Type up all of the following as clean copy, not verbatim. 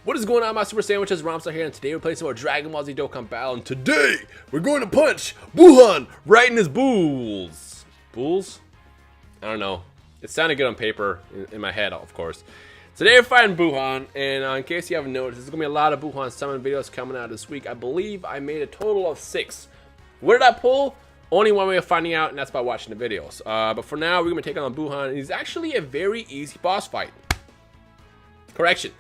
What is going on, my super sandwiches? Ramsar here, and today we're playing some more Dragon Ball Z Dokkan Battle, and today we're going to punch Buuhan right in his bulls. Bulls? I don't know. It sounded good on paper, in my head, of course. Today we're fighting Buuhan, and in case you haven't noticed, there's going to be a lot of Buuhan summon videos coming out this week. I believe I made a total of 6. Where did I pull? Only one way of finding out, and that's by watching the videos. But for now, we're going to be taking on Buuhan, and he's actually a very easy boss fight. Correction.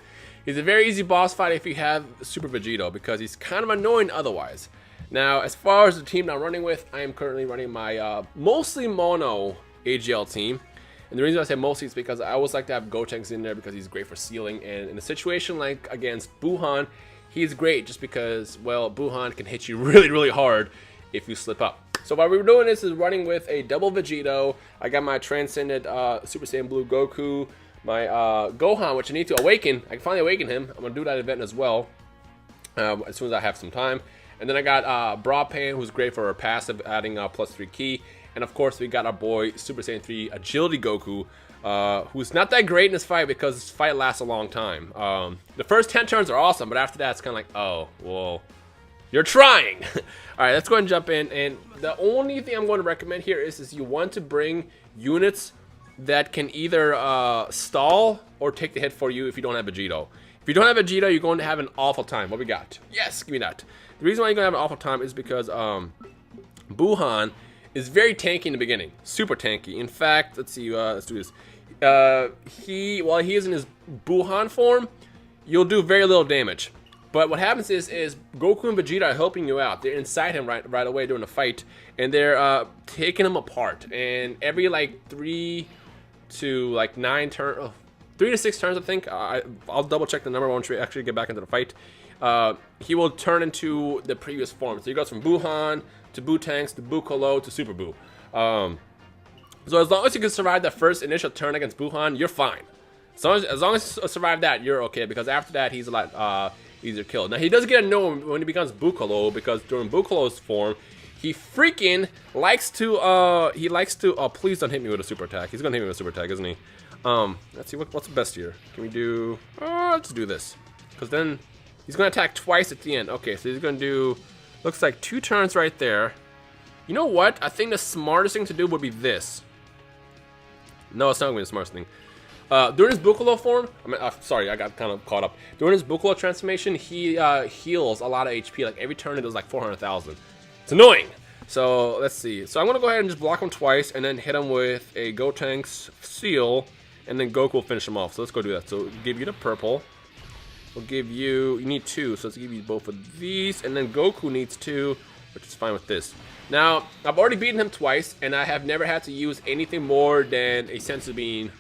He's a very easy boss fight if you have Super Vegito, because he's kind of annoying otherwise. Now, as far as the team I'm running with, I am currently running my mostly mono AGL team. And the reason I say mostly is because I always like to have Gotenks in there because he's great for sealing. And in a situation like against Buuhan, he's great just because, well, Buuhan can hit you really hard if you slip up. So what we're doing is running with a double Vegito. I got my Transcended Super Saiyan Blue Goku. My Gohan, which I need to awaken. I can finally awaken him. I'm going to do that event as well as soon as I have some time. And then I got Broadpan, who's great for passive, adding +3 ki. And of course, we got our boy Super Saiyan 3 Agility Goku, who's not that great in this fight because this fight lasts a long time. The first 10 turns are awesome, but after that, it's kind of like, oh, well, you're trying. All right, let's go ahead and jump in. And the only thing I'm going to recommend here is you want to bring units that can either stall or take the hit for you if you don't have Vegito. If you don't have Vegito, you're going to have an awful time. What we got? Yes, give me that. The reason why you're going to have an awful time is because Buuhan is very tanky in the beginning. Super tanky. In fact, let's see, let's do this. While he is in his Buuhan form, you'll do very little damage. But what happens is Goku and Vegeta are helping you out. They're inside him right away during the fight, and they're taking him apart. And every like 3 to like 9 turns, 3 to 6 turns, I think. I'll double check the number once we actually get back into the fight. He will turn into the previous form. So he goes from Buuhan to Bootanks to Buukolo to Super Buu. So as long as you can survive that first initial turn against Buuhan, you're fine. As long as you survive that, you're okay, because after that he's a lot easier to kill. Now he does get annoying when he becomes Buukolo, because during Buukolo's form, he freaking likes to please don't hit me with a super attack. He's gonna hit me with a super attack, isn't he? Let's see what's the best here. Can we do? Let's do this, because then he's gonna attack twice at the end. Okay, so he's gonna do, looks like 2 turns right there. You know what? I think the smartest thing to do would be this. No, it's not gonna be the smartest thing. During his Buukolo form, sorry, I got kind of caught up. During his Buukolo transformation, he heals a lot of HP. Like every turn, it does like 400,000. It's annoying. So let's see. So I'm gonna go ahead and just block him twice, and then hit him with a Gotenks Seal, and then Goku will finish him off. So let's go do that. So we'll give you the purple. We'll give you need 2, so let's give you both of these, and then Goku needs 2, which is fine with this. Now I've already beaten him twice, and I have never had to use anything more than a Senzu Bean,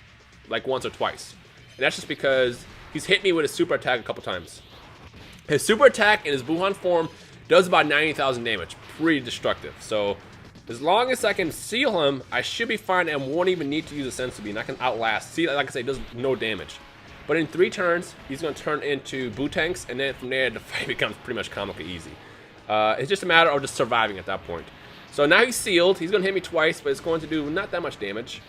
like once or twice, and that's just because he's hit me with a super attack a couple times. His super attack in his Buuhan form does about 90,000 damage, pretty destructive. So as long as I can seal him, I should be fine and won't even need to use a Senzu Bean. I can outlast. See, like I say, it does no damage. But in 3 turns, he's going to turn into Bootanks, and then from there, the fight becomes pretty much comically easy. It's just a matter of just surviving at that point. So now he's sealed. He's going to hit me twice, but it's going to do not that much damage.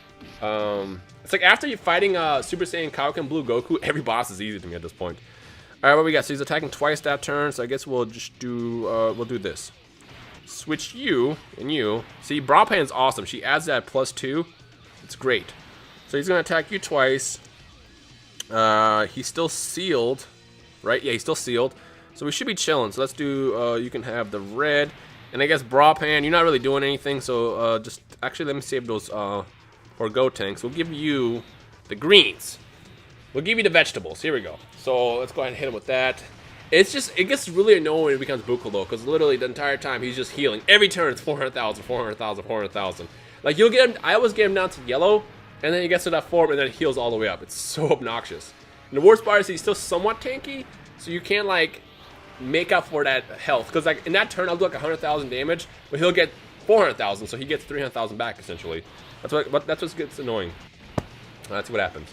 It's like after you're fighting Super Saiyan Kaioken Blue Goku, every boss is easy to me at this point. Alright, what we got? So he's attacking twice that turn, so I guess we'll just do, we'll do this. Switch you and you. See, Broadpan's awesome. She adds that +2. It's great. So he's going to attack you twice. He's still sealed, right? Yeah, he's still sealed. So we should be chilling. So let's do, you can have the red. And I guess Broadpan, you're not really doing anything, so just, actually let me save those for Gotenks. We'll give you the greens. We'll give you the vegetables. Here we go. So let's go ahead and hit him with that. It's just, it gets really annoying when it becomes Buukolo, because literally the entire time he's just healing. Every turn it's 400,000, 400,000, 400,000. Like you'll get him, I always get him down to yellow, and then he gets to that form, and then it heals all the way up. It's so obnoxious. And the worst part is he's still somewhat tanky, so you can't like make up for that health. Because like in that turn I'll do like 100,000 damage, but he'll get 400,000, so he gets 300,000 back essentially. That's what gets annoying. That's what happens.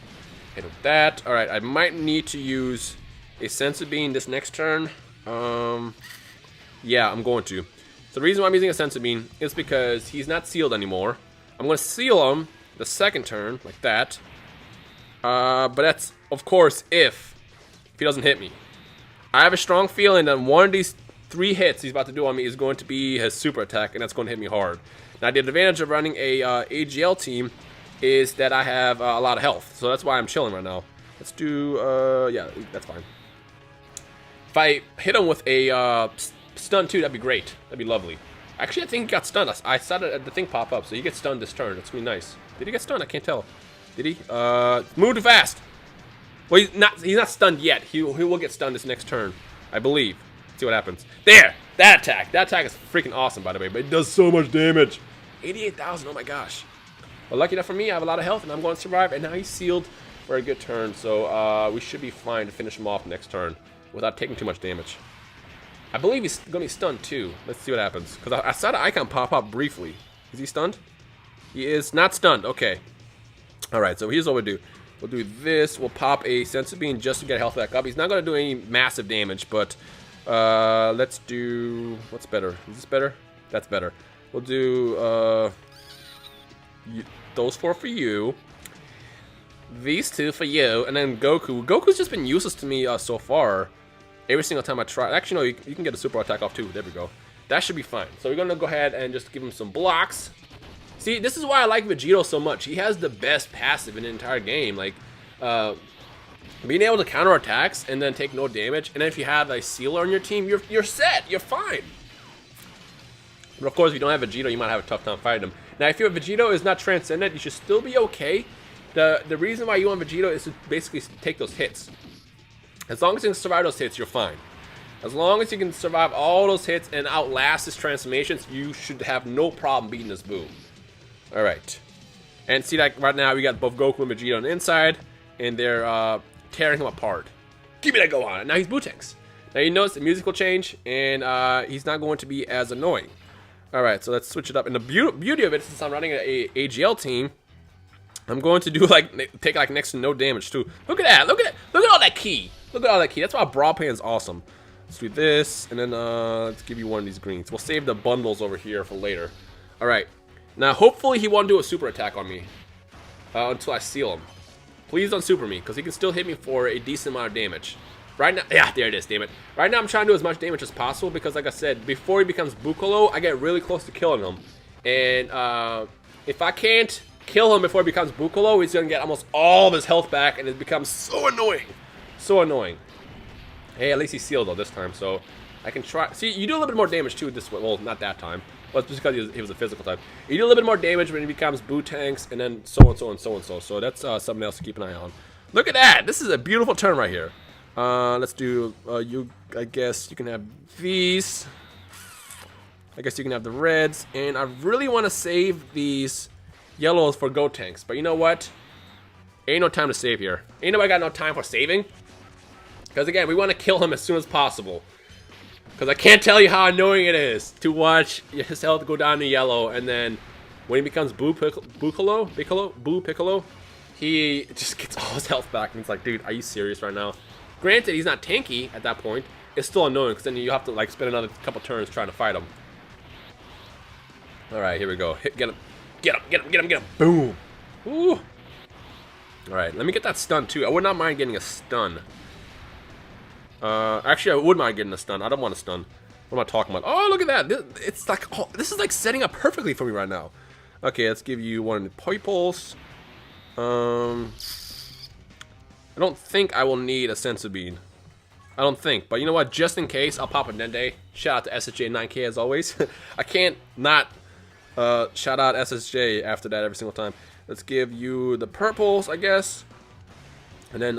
Hit with that. All right, I might need to use a Senzu Bean this next turn. Yeah, I'm going to. So the reason why I'm using a Senzu Bean is because he's not sealed anymore. I'm going to seal him the second turn, like that. But that's, of course, if he doesn't hit me. I have a strong feeling that one of these 3 hits he's about to do on me is going to be his super attack, and that's going to hit me hard. Now, the advantage of running a AGL team is that I have a lot of health, so that's why I'm chilling right now. Let's do, yeah, that's fine. If I hit him with a stun too, that'd be great. That'd be lovely. Actually, I think he got stunned. I saw the thing pop up, so he gets stunned this turn. That's gonna be nice. Did he get stunned? I can't tell. Did he? Move too fast. Well, he's not stunned yet. He will get stunned this next turn, I believe. Let's see what happens. There! That attack is freaking awesome, by the way, but it does so much damage. 88,000, oh my gosh. Well, lucky enough for me, I have a lot of health, and I'm going to survive, and now he's sealed for a good turn, so we should be fine to finish him off next turn without taking too much damage. I believe he's going to be stunned, too. Let's see what happens, because I saw the icon pop up briefly. Is he stunned? He is not stunned. Okay. Alright, so here's what we'll do. We'll do this. We'll pop a Senzu Bean just to get health back up. He's not going to do any massive damage, but let's do... What's better? Is this better? That's better. We'll do those 4 for you. These 2 for you. And then Goku. Goku's just been useless to me so far. Every single time I try. Actually, no, you can get a super attack off too. There we go. That should be fine. So we're going to go ahead and just give him some blocks. See, this is why I like Vegito so much. He has the best passive in the entire game. Like, being able to counter attacks and then take no damage. And then if you have a sealer on your team, you're set. You're fine. But of course, if you don't have Vegito, you might have a tough time fighting him. Now, if your Vegito is not transcendent, you should still be okay. The reason why you want Vegito is to basically take those hits. As long as you can survive those hits, you're fine. As long as you can survive all those hits and outlast his transformations, you should have no problem beating this Boo. Alright. And see, like right now, we got both Goku and Vegeta on the inside, and they're tearing him apart. Give me that Gohan. Now he's Bootanks. Now you notice the musical change, and he's not going to be as annoying. Alright, so let's switch it up. And the beauty of it, since I'm running an AGL team, I'm going to do take next to no damage too. Look at that! Look at all that ki! Look at all that ki. That's why Brawl Pan is awesome. Let's do this, and then let's give you one of these greens. We'll save the bundles over here for later. Alright. Now, hopefully he won't do a super attack on me until I seal him. Please don't super me, because he can still hit me for a decent amount of damage. Right now, yeah, there it is, damn it. Right now I'm trying to do as much damage as possible, because like I said, before he becomes Buuhan, I get really close to killing him. And if I can't kill him before he becomes Buuhan, he's going to get almost all of his health back, and it becomes so annoying. So annoying. Hey, at least he's sealed though this time, so I can try. See, you do a little bit more damage too this way. Well, not that time. Well, it's just because he was a physical type. You do a little bit more damage when he becomes Bootanks, and then so and so and so and so. So that's something else to keep an eye on. Look at that! This is a beautiful turn right here. Let's do I guess you can have these. I guess you can have the reds, and I really want to save these yellows for Gotenks. But you know what? Ain't no time to save here. Ain't nobody got no time for saving. Because again, we want to kill him as soon as possible. Because I can't tell you how annoying it is to watch his health go down to yellow, and then when he becomes Boo Piccolo, he just gets all his health back, and it's like, dude, are you serious right now? Granted, he's not tanky at that point. It's still annoying, because then you have to like spend another couple turns trying to fight him. All right, here we go. Get him, get him, get him, get him, get him. Boom. Ooh. All right, let me get that stun too. I would not mind getting a stun. Actually, I would mind getting a stun. I don't want a stun. What am I talking about? Oh, look at that! It's like, oh, this is like setting up perfectly for me right now. Okay, let's give you one of the purples. I don't think I will need a Senzu Bean. I don't think, but you know what? Just in case, I'll pop a Dende. Shout out to SSJ9K as always. I can't not shout out SSJ after that every single time. Let's give you the purples, I guess, and then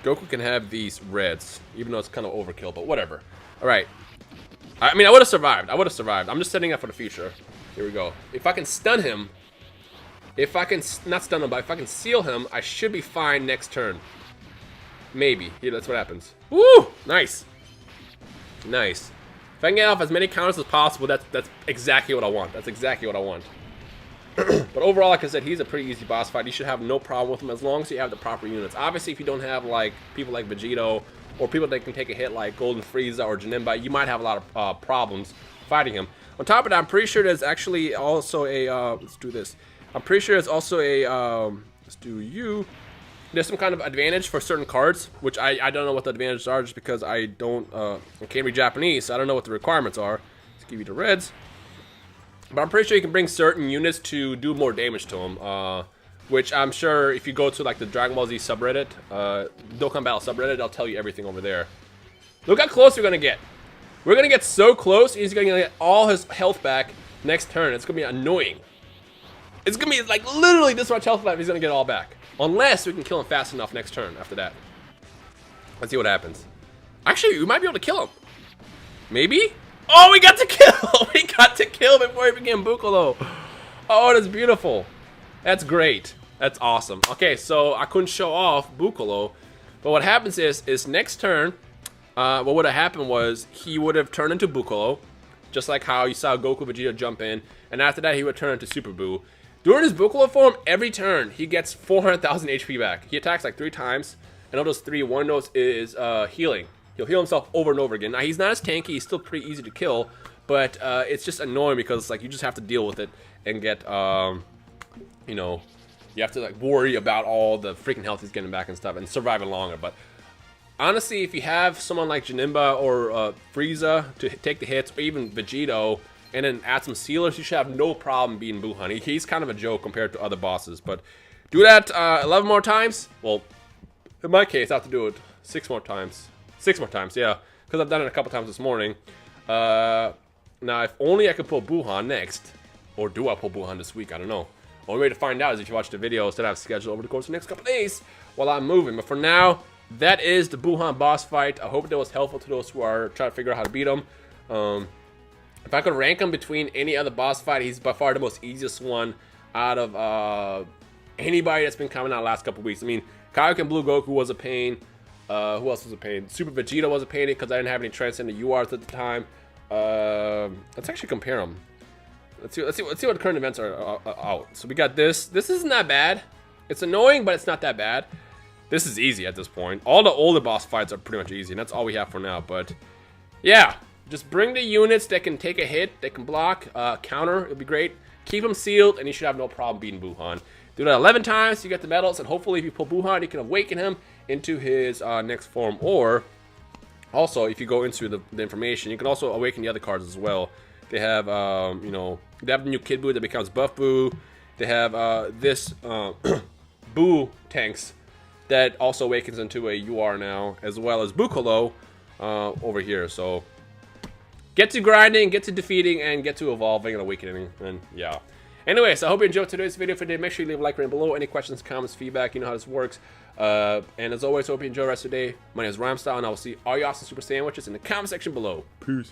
Goku can have these reds, even though it's kind of overkill, but whatever. Alright. I mean, I would have survived. I would have survived. I'm just setting up for the future. Here we go. If I can stun him, not stun him, but if I can seal him, I should be fine next turn. Maybe. Yeah, that's what happens. Woo! Nice. Nice. If I can get off as many counters as possible, that's exactly what I want. That's exactly what I want. But overall, like I said, he's a pretty easy boss fight. You should have no problem with him as long as you have the proper units. Obviously, if you don't have like people like Vegito or people that can take a hit like Golden Frieza or Janemba, you might have a lot of problems fighting him. On top of that, I'm pretty sure there's actually also a let's do this. I'm pretty sure there's also a let's do you. there's some kind of advantage for certain cards, which I don't know what the advantages are, just because I can't read Japanese, so I don't know what the requirements are. Let's give you the reds. But I'm pretty sure you can bring certain units to do more damage to them, which I'm sure if you go to like the Dragon Ball Z subreddit, Dokkan Battle subreddit, I'll tell you everything over there. Look how close we're gonna get. We're gonna get so close, he's gonna get all his health back next turn. It's gonna be annoying. It's gonna be like literally this much health left, he's gonna get it all back. Unless we can kill him fast enough next turn after that. Let's see what happens. Actually, we might be able to kill him. Maybe? Oh, we got to kill! We got to kill before he became Buuhan. Oh, that's beautiful. That's great. That's awesome. Okay, so I couldn't show off Buuhan, but what happens is next turn, what would have happened was he would have turned into Buuhan, just like how you saw Goku Vegeta jump in, and after that he would turn into Super Buu. During his Buuhan form, every turn he gets 400,000 HP back. He attacks like 3 times, and of those 3, one of those is healing. He'll heal himself over and over again. Now, he's not as tanky, he's still pretty easy to kill, but it's just annoying because like you just have to deal with it and get, you know, you have to like worry about all the freaking health he's getting back and stuff and surviving longer. But honestly, if you have someone like Janemba or Frieza to take the hits, or even Vegito, and then add some sealers, you should have no problem beating Buuhan. He's kind of a joke compared to other bosses, but do that 11 more times. Well, in my case, I have to do it 6 more times. 6 more times, yeah, because I've done it a couple times this morning. Now, if only I could pull Buuhan next, or do I pull Buuhan this week? I don't know. Only way to find out is if you watch the videos that I've scheduled over the course of the next couple days while I'm moving. But for now, that is the Buuhan boss fight. I hope that was helpful to those who are trying to figure out how to beat him. If I could rank him between any other boss fight, he's by far the most easiest one out of anybody that's been coming out the last couple weeks. I mean, Kaioken Blue Goku was a pain. Who else was a pain? Super Vegeta was a pain because I didn't have any Transcendent URs at the time. Let's actually compare them. Let's see what the current events are out. So we got this. This isn't that bad. It's annoying, but it's not that bad. This is easy at this point. All the older boss fights are pretty much easy, and that's all we have for now. But yeah, just bring the units that can take a hit, that can block, counter. It'll be great. Keep them sealed, and you should have no problem beating Buuhan. Do that 11 times, you get the medals, and hopefully if you pull Buuhan, you can awaken him into his next form. Or also, if you go into the information, you can also awaken the other cards as well. They have, you know, they have the new Kid Buu that becomes Buff Buu. They have this Buu tanks that also awakens into a UR now, as well as Buuhan over here. So get to grinding, get to defeating, and get to evolving and awakening, and yeah. Anyways, I hope you enjoyed today's video. If you did, make sure you leave a like right below. Any questions, comments, feedback, you know how this works. And as always, hope you enjoy the rest of the day. My name is Rhymestyle, and I will see all you awesome super sandwiches in the comment section below. Peace.